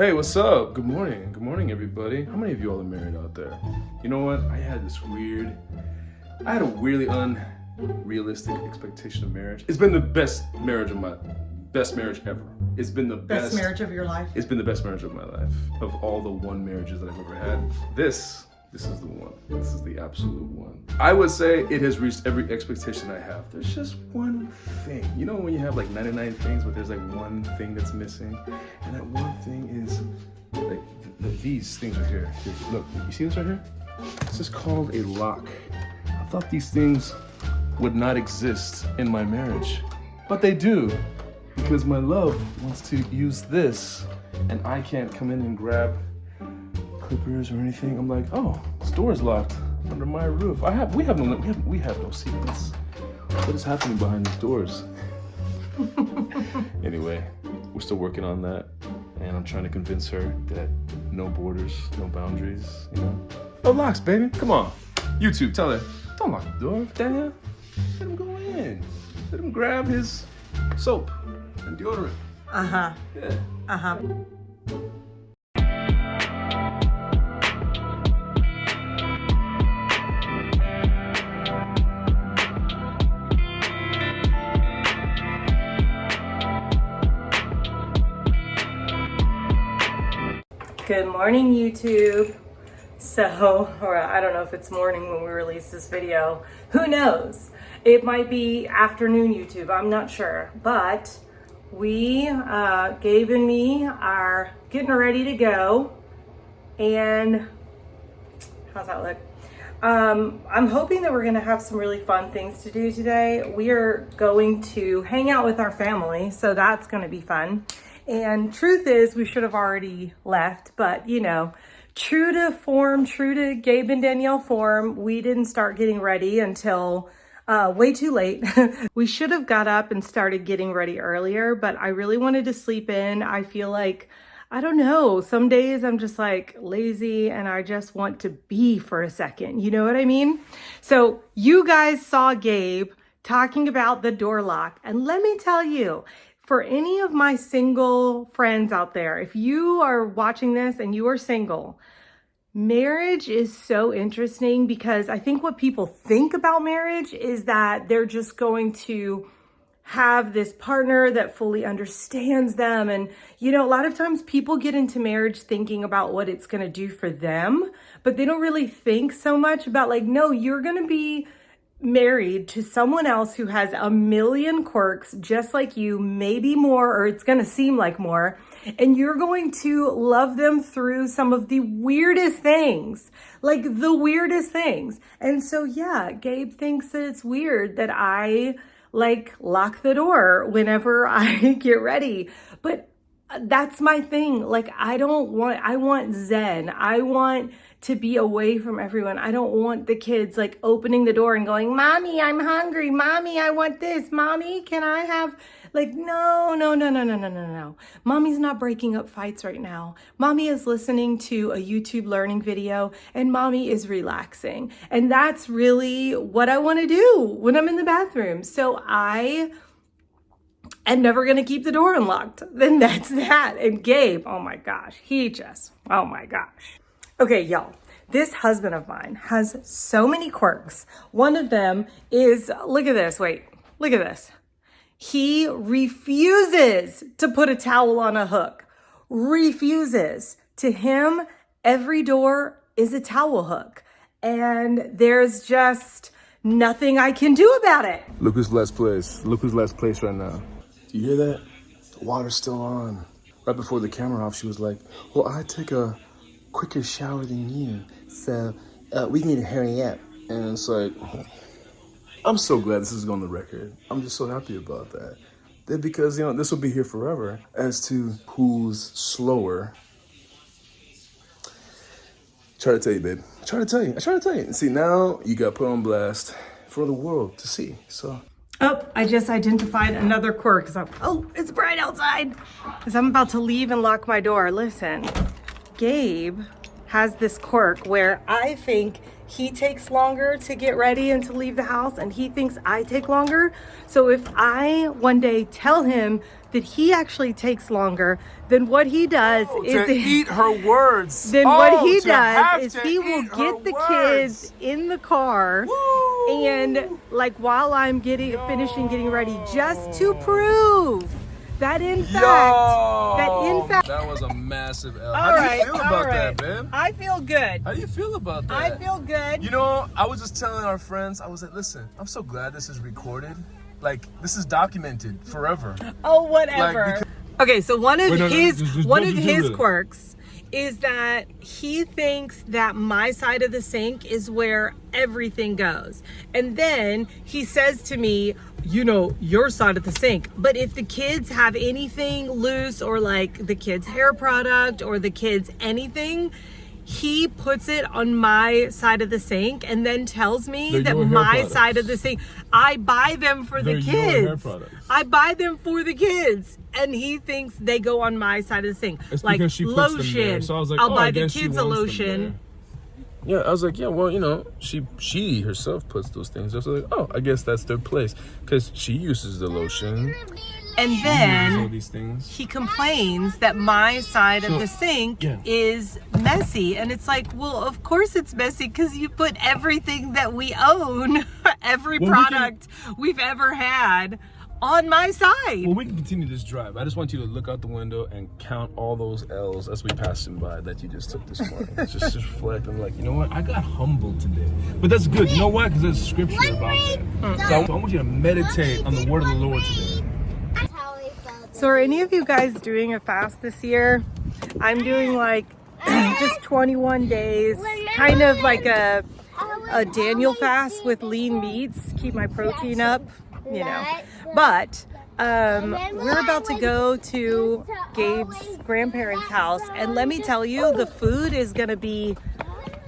Hey, what's up? Good morning. Good morning, everybody. How many of you all are married out there? You know what? I had a weirdly unrealistic expectation of marriage. It's been the best marriage ever. It's been the best marriage of your life. It's been the best marriage of my life. Of all the one marriages that I've ever had, this is the one. This is the absolute one. I would say it has reached every expectation I have. There's just one thing. You know when you have like 99 things, but there's like one thing that's missing? And that one thing is like these things right here. Look, you see this right here? This is called a lock. I thought these things would not exist in my marriage, but they do, because my love wants to use this and I can't come in and grab clippers or anything. I'm like, oh, this door is locked under my roof. We have no secrets. What is happening behind these doors? Anyway, we're still working on that, and I'm trying to convince her that no borders, no boundaries, you know. No locks, baby. Come on. YouTube, tell her, don't lock the door, Danielle. Let him go in. Let him grab his soap and deodorant. Uh-huh. Yeah. Uh-huh. Good morning, YouTube. So, or I don't know if it's morning when we release this video. Who knows? It might be afternoon, YouTube. I'm not sure. But we, Gabe and me, are getting ready to go. And how's that look? I'm hoping that we're going to have some really fun things to do today. We are going to hang out with our family, so that's going to be fun. And truth is, we should have already left, but you know, true to Gabe and Danielle form, we didn't start getting ready until way too late. We should have got up and started getting ready earlier, but I really wanted to sleep in. I feel like, I don't know, some days I'm just like lazy and I just want to be for a second. You know what I mean? So you guys saw Gabe talking about the door lock, and let me tell you, for any of my single friends out there, if you are watching this and you are single, marriage is so interesting, because I think what people think about marriage is that they're just going to have this partner that fully understands them. And, you know, a lot of times people get into marriage thinking about what it's going to do for them, but they don't really think so much about like, no, you're going to be married to someone else who has a million quirks just like you, maybe more, or it's going to seem like more, and you're going to love them through some of the weirdest things, like the weirdest things. And so yeah, Gabe thinks that it's weird that I like lock the door whenever I get ready, but that's my thing. Like, I want zen. I want to be away from everyone. I don't want the kids like opening the door and going, Mommy, I'm hungry. Mommy, I want this. Mommy, can I have, like, no. Mommy's not breaking up fights right now. Mommy is listening to a YouTube learning video and mommy is relaxing. And that's really what I want to do when I'm in the bathroom. So I'm never going to keep the door unlocked. Then that's that. And Gabe, oh my gosh, oh my gosh. Okay, y'all, this husband of mine has so many quirks. One of them is, look at this. He refuses to put a towel on a hook. Refuses. To him, every door is a towel hook. And there's just nothing I can do about it. Look who's last place. Look who's last place right now. Do you hear that? The water's still on. Right before the camera off, she was like, well, I take a quicker shower than you, so we need to hurry up. And it's like, I'm so glad this is on the record. I'm just so happy about that. Because, you know, this will be here forever as to who's slower. Try to tell you, babe. I try to tell you. And see, now you got put on blast for the world to see, so. Oh, I just identified another quirk. Oh, it's bright outside. Because I'm about to leave and lock my door. Listen, Gabe has this quirk where I think he takes longer to get ready and to leave the house, and he thinks I take longer. So if I one day tell him that he actually takes longer than what he does is to eat her words. Then what he to does have is to he will eat her get the words. kids in the car Woo! and like while I'm finishing getting ready, just to prove that in fact that was a massive L. All How do right, you feel about all right. that, man? I feel good. How do you feel about that? I feel good. You know, I was just telling our friends, I was like, listen, I'm so glad this is recorded. Like, this is documented forever. Oh, whatever. Like, okay, so one of his just quirks is that he thinks that my side of the sink is where everything goes. And then he says to me, you know, your side of the sink. But if the kids have anything loose or like the kids' hair product or the kids' anything, he puts it on my side of the sink and then tells me that my side of the sink, I buy them for the kids. I buy them for the kids. And he thinks they go on my side of the sink. It's like because she puts them there. lotion. So I was like, I'll oh, buy I the guess she kids a wants them lotion. there. Yeah, I was like, yeah, well, you know, she herself puts those things. I was like, oh, I guess that's their place because she uses the lotion. And then all these things. he complains that my side of the sink is messy. And it's like, well, of course it's messy because you put everything that we own, every product we've ever had, on my side. Well, we can continue this drive. I just want you to look out the window and count all those L's as we pass them by that you just took this morning. just reflect. I'm like, you know what? I got humbled today. But that's good. You know why? Because there's scripture about that. So I want you to meditate on the word of the Lord today. So are any of you guys doing a fast this year? I'm doing like just 21 days, kind of like a Danielle fast with lean meats, keep my protein up, you know. But we're about to go to Gabe's grandparents' house, and let me tell you, the food is gonna be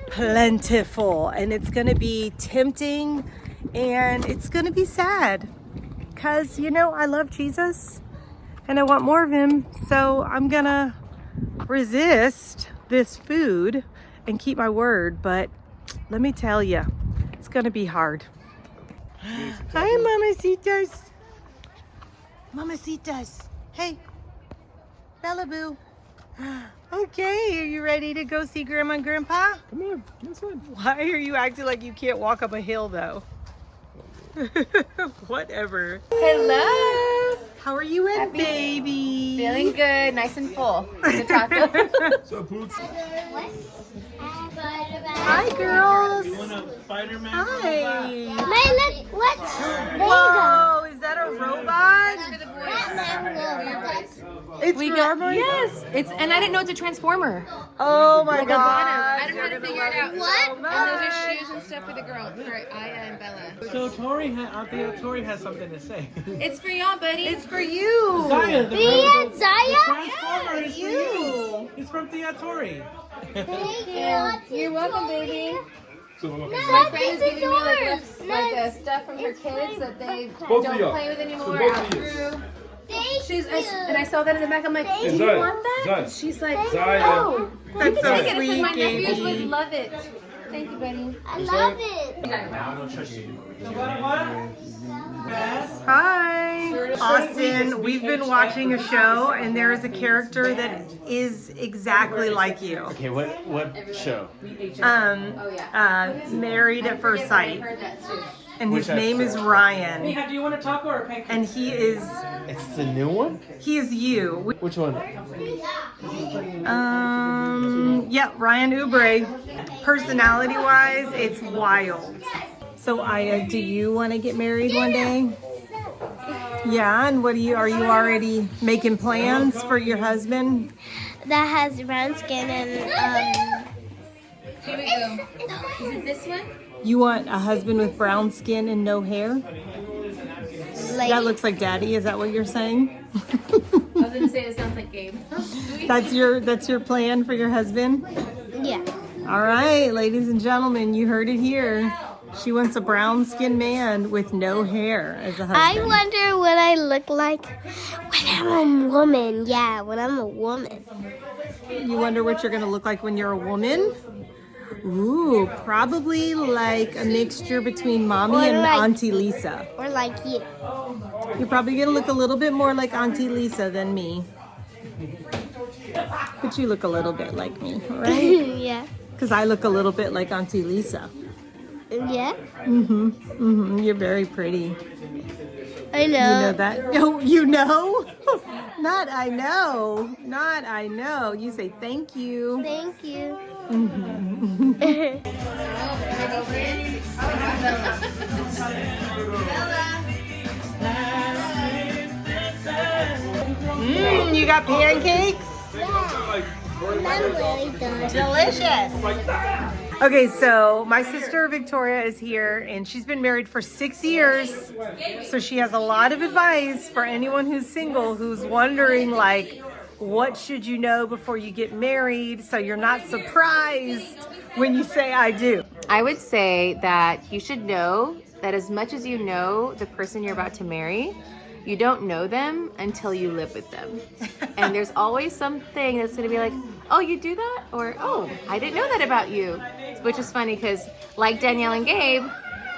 plentiful, and it's gonna be tempting, and it's gonna be sad, because, you know, I love Jesus, and I want more of him, so I'm gonna resist this food and keep my word, but let me tell you, it's gonna be hard. Hi, mamacitas. Mamacitas. Hey, Bella Boo. Okay, are you ready to go see Grandma and Grandpa? Come on, inside. Why are you acting like you can't walk up a hill, though? Whatever. Hello. How are you in, baby? Feeling good, nice and full. Good taco. What's up, Pooch? Hi, girls. You want a Spider-Man? Hi. Look, what? Whoa, is that a robot? It's We for got our boys? yes. It's and I didn't know it's a transformer. Oh my god. I don't know how to figure it out. What? And those are shoes and stuff for the girls, for Aya and Bella. So Tori has something to say. It's for y'all, buddy. It's for you. Zaya, Me Zaya? Transformer is for you. It's from Tori. Thank you. You're welcome, baby. No, My friend is this giving me yours. stuff from her kids that they Both of don't y'all. play with anymore. So both of Outgrew. Thank And I saw that in the back. I'm like, do you Zaya, want that? Zaya. She's like, Zaya. oh, That's so take it. I said sweet, my nephews Gabe. would love it. Thank you, buddy. I love it. Hi. Austin, we've been watching a show and there is a character that is exactly like you. Okay, what show? Married at First Sight. Heard that too. And his Which name is Ryan. Do you want a taco or a pancake? And he is It's the new one? you. Which one? Yeah, Ryan Oubre. Personality wise, it's wild. So Aya, do you want to get married one day? Yeah, and are you already making plans for your husband? That has brown skin and Here we go. Is it this one? You want a husband with brown skin and no hair? like That looks like daddy, is that what you're saying? I was gonna say it sounds like Gabe. That's your plan for your husband? yeah. All right, ladies and gentlemen, you heard it here. She wants a brown skinned man with no hair as a I husband. wonder what I look like when I'm a woman. Yeah, when I'm a woman. You wonder what you're gonna look like when you're a woman? Ooh, probably like a mixture between mommy Or and like- Auntie Lisa. Or like you. You're probably gonna look a little bit more like Auntie Lisa than me. But you look a little bit like me, right? Yeah. Because I look a little bit like Auntie Lisa. Yeah. You're very pretty. I know. You know that? No, you know? Not I know. Not I know. You say thank you. Thank you. You got pancakes? I'm really done. Delicious. Okay, so my sister Victoria is here and she's been married for 6 years. So she has a lot of advice for anyone who's single, who's wondering like, what should you know before you get married so you're not surprised when you say I do? I would say that you should know that as much as you know the person you're about to marry, you don't know them until you live with them. And there's always something that's gonna be like, oh, you do that? Or, oh, I didn't know that about you. Which is funny because like Danielle and Gabe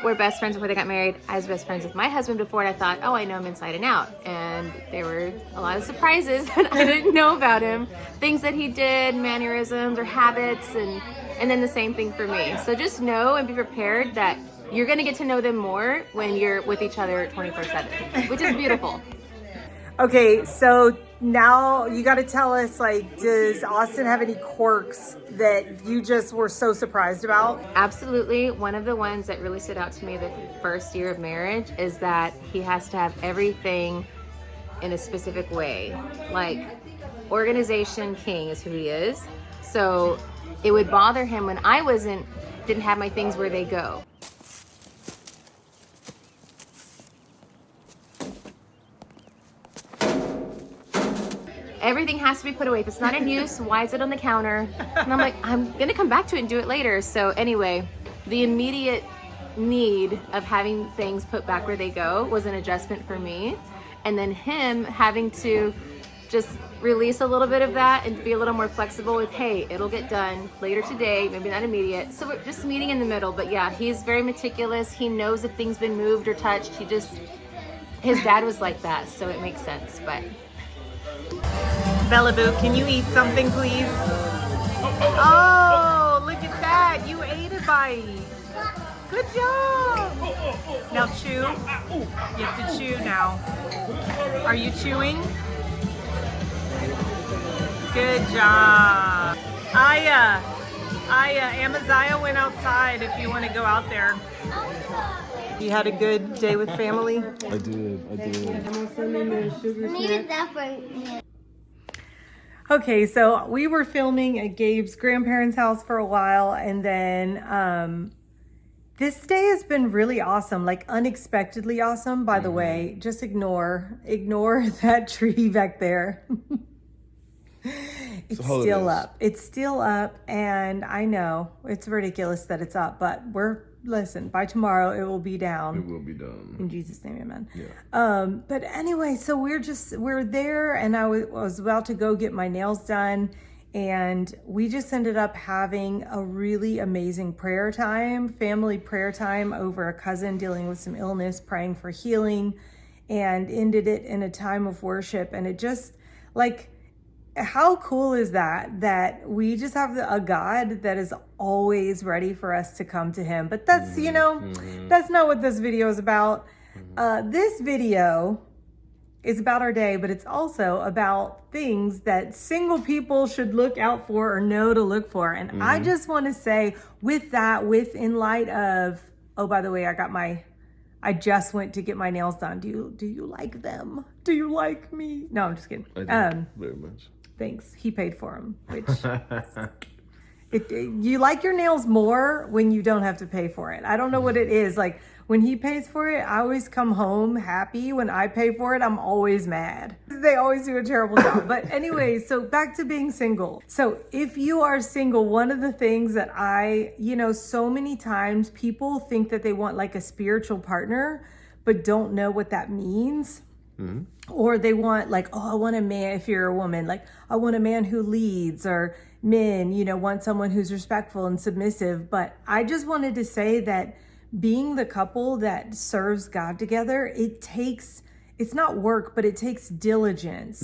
were best friends before they got married. I was best friends with my husband before and I thought, oh, I know him inside and out. And there were a lot of surprises that I didn't know about him. Things that he did, mannerisms or habits, and then the same thing for me. So just know and be prepared that you're gonna get to know them more when you're with each other 24/7, which is beautiful. Okay, so now you got to tell us, like, does Austin have any quirks that you just were so surprised about? Absolutely. One of the ones that really stood out to me the first year of marriage is that he has to have everything in a specific way. Like, organization king is who he is. So it would bother him when I didn't have my things where they go. Everything has to be put away. If it's not in use, why is it on the counter? And I'm like, I'm gonna come back to it and do it later. So anyway, the immediate need of having things put back where they go was an adjustment for me. And then him having to just release a little bit of that and be a little more flexible with, hey, it'll get done later today, maybe not immediate. So we're just meeting in the middle. But yeah, he's very meticulous. He knows if things been moved or touched. His dad was like that, so it makes sense. But Bella Boo, can you eat something, please? Oh, look at that. You ate a bite. Good job. Now chew. You have to chew now. Are you chewing? Good job. Amaziah went outside if you want to go out there. You had a good day with family? I did. Needed that for me. Okay, so we were filming at Gabe's grandparents' house for a while, and then this day has been really awesome, like unexpectedly awesome, by the way. Just ignore that tree back there. It's still up. It's still up, and I know it's ridiculous that it's up, but listen, by tomorrow it will be down. It will be done. In Jesus' name, amen. Yeah. But anyway, so we're there, and I was about to go get my nails done, and we just ended up having a really amazing family prayer time over a cousin dealing with some illness, praying for healing, and ended it in a time of worship. And it just, like, how cool is that we just have a God that is always ready for us to come to him. But that's, that's not what this video is about. This video is about our day, but it's also about things that single people should look out for or know to look for. And I just want to say in light of, oh, by the way, I just went to get my nails done. Do you like them? Do you like me? No, I'm just kidding. I do, very much. Thanks. He paid for them, which you like your nails more when you don't have to pay for it. I don't know what it is. Like when he pays for it, I always come home happy. When I pay for it, I'm always mad. They always do a terrible job. But anyway, so back to being single. So if you are single, one of the things that so many times people think that they want like a spiritual partner, but don't know what that means. Mm-hmm. Or they want like, oh, I want a man, if you're a woman, like I want a man who leads, or men, want someone who's respectful and submissive. But I just wanted to say that being the couple that serves God together, it takes it's not work, but it takes diligence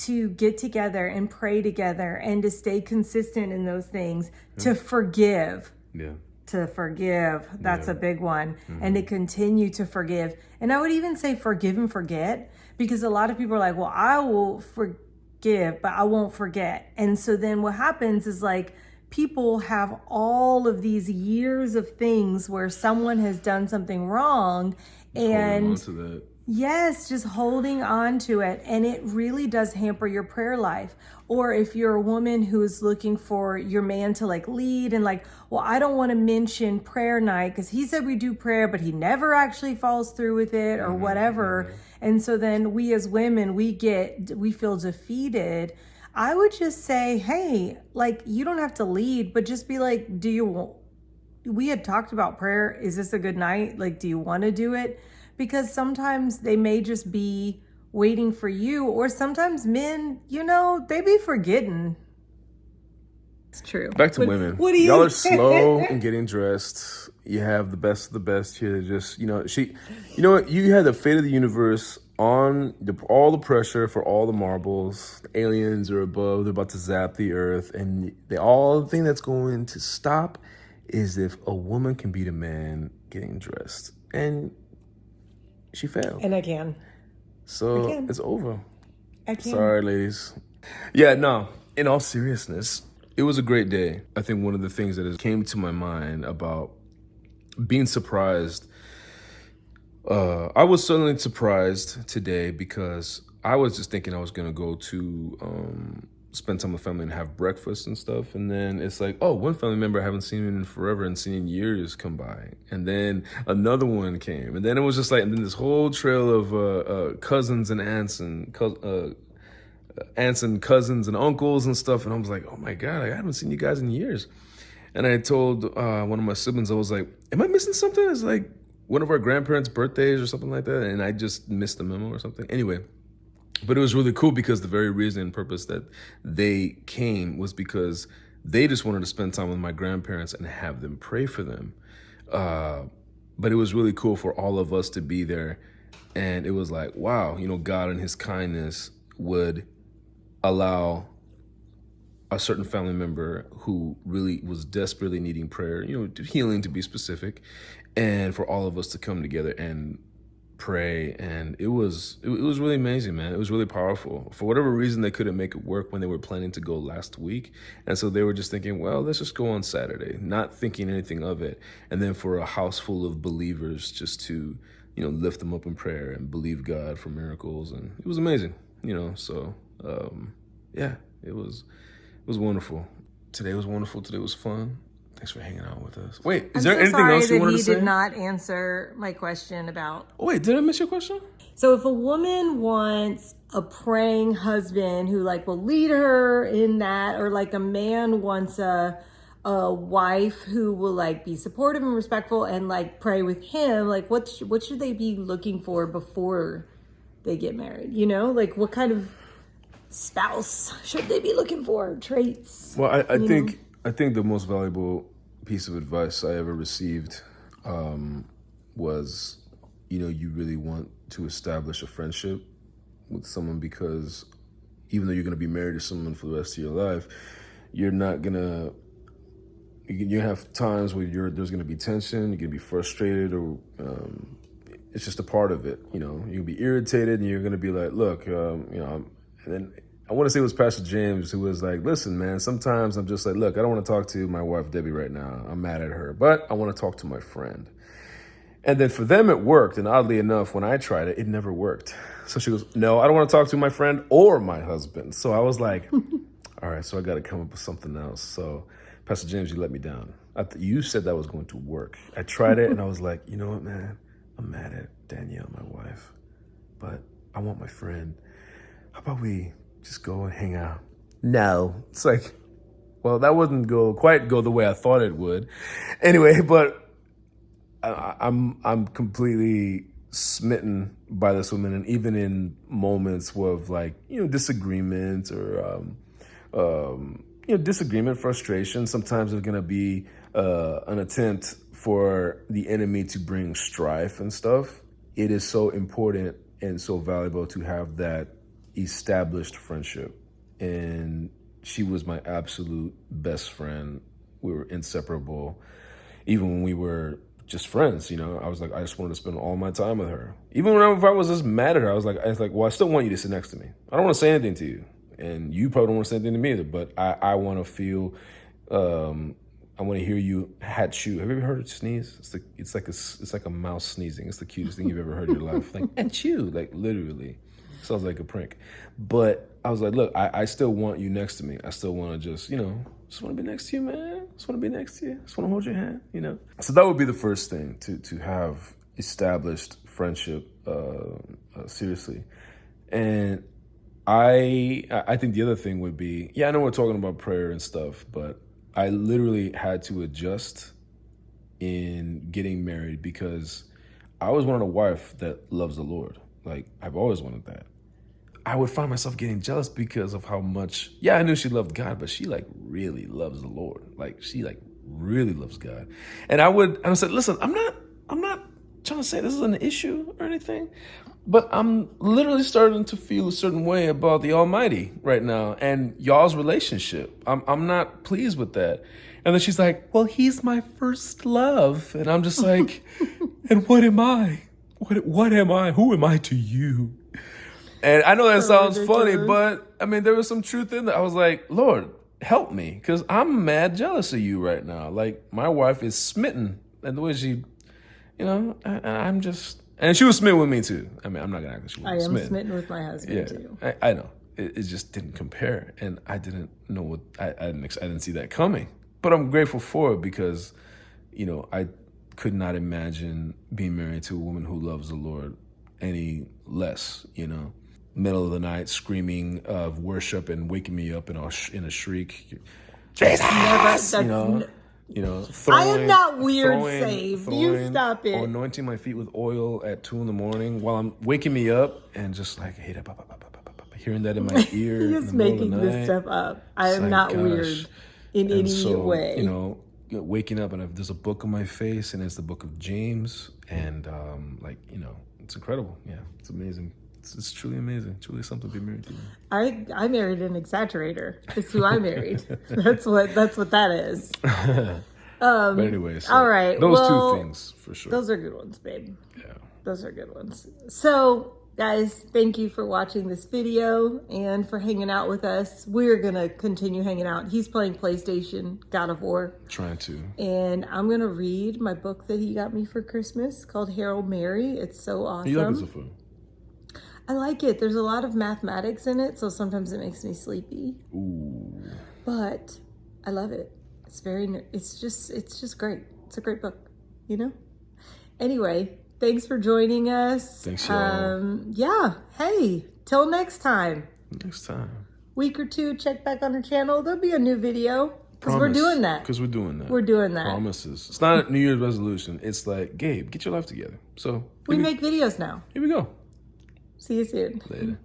to get together and pray together and to stay consistent in those things, to forgive. Yeah. To forgive. That's a big one. And to continue to forgive. And I would even say forgive and forget, because a lot of people are like, well, I will forgive, but I won't forget. And so then what happens is like, people have all of these years of things where someone has done something wrong, and yes, just holding on to it. And it really does hamper your prayer life. Or if you're a woman who is looking for your man to like lead and like, well, I don't want to mention prayer night because he said we do prayer, but he never actually follows through with it or whatever. And so then we as women, we feel defeated. I would just say, hey, like, you don't have to lead, but just be like, we had talked about prayer. Is this a good night? Like, do you want to do it? Because sometimes they may just be waiting for you, or sometimes men, they be forgetting. It's true. Back to women. What do you Y'all are slow in getting dressed. You have the best of the best here. Just, you know what? You had the fate of the universe on all the pressure for all the marbles. The aliens are above. They're about to zap the earth. And the thing that's going to stop is if a woman can beat a man getting dressed. And she failed. And I can. So it's over. I can. Sorry, ladies. Yeah, no, in all seriousness, it was a great day. I think one of the things that came to my mind about being surprised, I was certainly surprised today because I was just thinking I was going to go to spend time with family and have breakfast and stuff. And then it's like, oh, one family member I haven't seen in forever and seen in years come by. And then another one came. And then it was just like, and then this whole trail of cousins and aunts and cousins and uncles and stuff. And I was like, oh my God, I haven't seen you guys in years. And I told one of my siblings, I was like, am I missing something? It's like one of our grandparents' birthdays or something like that. And I just missed the memo or something. Anyway, but it was really cool because the very reason and purpose that they came was because they just wanted to spend time with my grandparents and have them pray for them. But it was really cool for all of us to be there. And it was like, wow, God in his kindness would allow a certain family member who really was desperately needing prayer, healing to be specific, and for all of us to come together and pray. And it was really amazing, man. It was really powerful. For whatever reason, they couldn't make it work when they were planning to go last week. And so they were just thinking, well, let's just go on Saturday, not thinking anything of it. And then for a house full of believers just to, lift them up in prayer and believe God for miracles. And it was amazing, so yeah, it was wonderful. Today was wonderful. Today was fun. Thanks for hanging out with us. Wait, is there anything else you wanted to say? He did not answer my question about... Oh, wait, did I miss your question? So if a woman wants a praying husband who will lead her in that, or a man wants a wife who will be supportive and respectful and pray with him, what should they be looking for before they get married? What kind of spouse should they be looking for? Traits? Well, I think the most valuable piece of advice I ever received was, you really want to establish a friendship with someone, because even though you're going to be married to someone for the rest of your life, you're not going to, you have times where there's going to be tension, you're going to be frustrated, or it's just a part of it. You'll be irritated and you're going to be like, look, and then I want to say it was Pastor James who was like, listen, man, sometimes I'm just like, look, I don't want to talk to my wife, Debbie, right now. I'm mad at her, but I want to talk to my friend. And then for them, it worked. And oddly enough, when I tried it, it never worked. So she goes, no, I don't want to talk to my friend or my husband. So I was like, all right, so I got to come up with something else. So Pastor James, you let me down. You said that was going to work. I tried it and I was like, you know what, man? I'm mad at Danielle, my wife, but I want my friend. How about we just go and hang out? No. It's like, well, that wouldn't quite go the way I thought it would. Anyway, but I'm completely smitten by this woman, and even in moments of disagreement or disagreement, frustration, sometimes there's gonna be an attempt for the enemy to bring strife and stuff. It is so important and so valuable to have that established friendship. And she was my absolute best friend. We were inseparable. Even when we were just friends, you know, I was like, I just wanted to spend all my time with her. Even if I was just mad at her, I was like, well, I still want you to sit next to me. I don't want to say anything to you. And you probably don't want to say anything to me either, but I want to feel, I want to hear you hatchoo. Have you ever heard it sneeze? It's like a mouse sneezing. It's the cutest thing you've ever heard in your life. Like, achoo, like literally. Sounds like a prank. But I was like, look, I still want you next to me. I still want to just want to be next to you, man. Just want to be next to you. Just want to hold your hand, you know? So that would be the first thing, to have established friendship seriously. And I think the other thing would be, I know we're talking about prayer and stuff, but I literally had to adjust in getting married because I always wanted a wife that loves the Lord. Like, I've always wanted that. I would find myself getting jealous because of how much, I knew she loved God, but she like really loves the Lord. Like, she like really loves God. And I said, listen, I'm not trying to say this is an issue or anything, but I'm literally starting to feel a certain way about the Almighty right now and y'all's relationship. I'm not pleased with that. And then she's like, well, he's my first love. And I'm just like, and what am I? What am I? Who am I to you? And I know that sounds funny, but I mean, there was some truth in that. I was like, Lord, help me, because I'm mad jealous of you right now. Like, my wife is smitten, and the way she, I'm just, and she was smitten with me too. I mean, I'm not gonna act like she wasn't smitten. I am smitten with my husband too. I know. It just didn't compare, and I didn't know what I didn't see that coming. But I'm grateful for it because, I could not imagine being married to a woman who loves the Lord any less, Middle of the night, screaming of worship and waking me up in a shriek. Jesus! Throwing, I am not weird, Save. You stop it. Or anointing my feet with oil at 2 a.m. while I'm waking me up and just like, hey, hearing that in my ear. He's making this stuff up. I am not weird in any way. Waking up and there's a book on my face and it's the book of James. And it's incredible. Yeah, it's amazing. It's truly amazing. Truly something to be married to. I married an exaggerator. It's who I married. That's what that is. But anyway, so all right. Those two things for sure. Those are good ones, babe. Yeah. Those are good ones. So, guys, thank you for watching this video and for hanging out with us. We're going to continue hanging out. He's playing PlayStation, God of War. Trying to. And I'm going to read my book that he got me for Christmas called Hail Mary. It's so awesome. You like this before? I like it. There's a lot of mathematics in it, so sometimes it makes me sleepy. Ooh. But I love it. It's just great. It's a great book, Anyway, thanks for joining us. Thanks, y'all. Hey, till next time. Next time. Week or two, check back on our channel. There'll be a new video. Because we're doing that. Because we're doing that. We're doing that. Promises. It's not a New Year's resolution. It's like, Gabe, get your life together. So we make videos now. Here we go. See you soon. Later.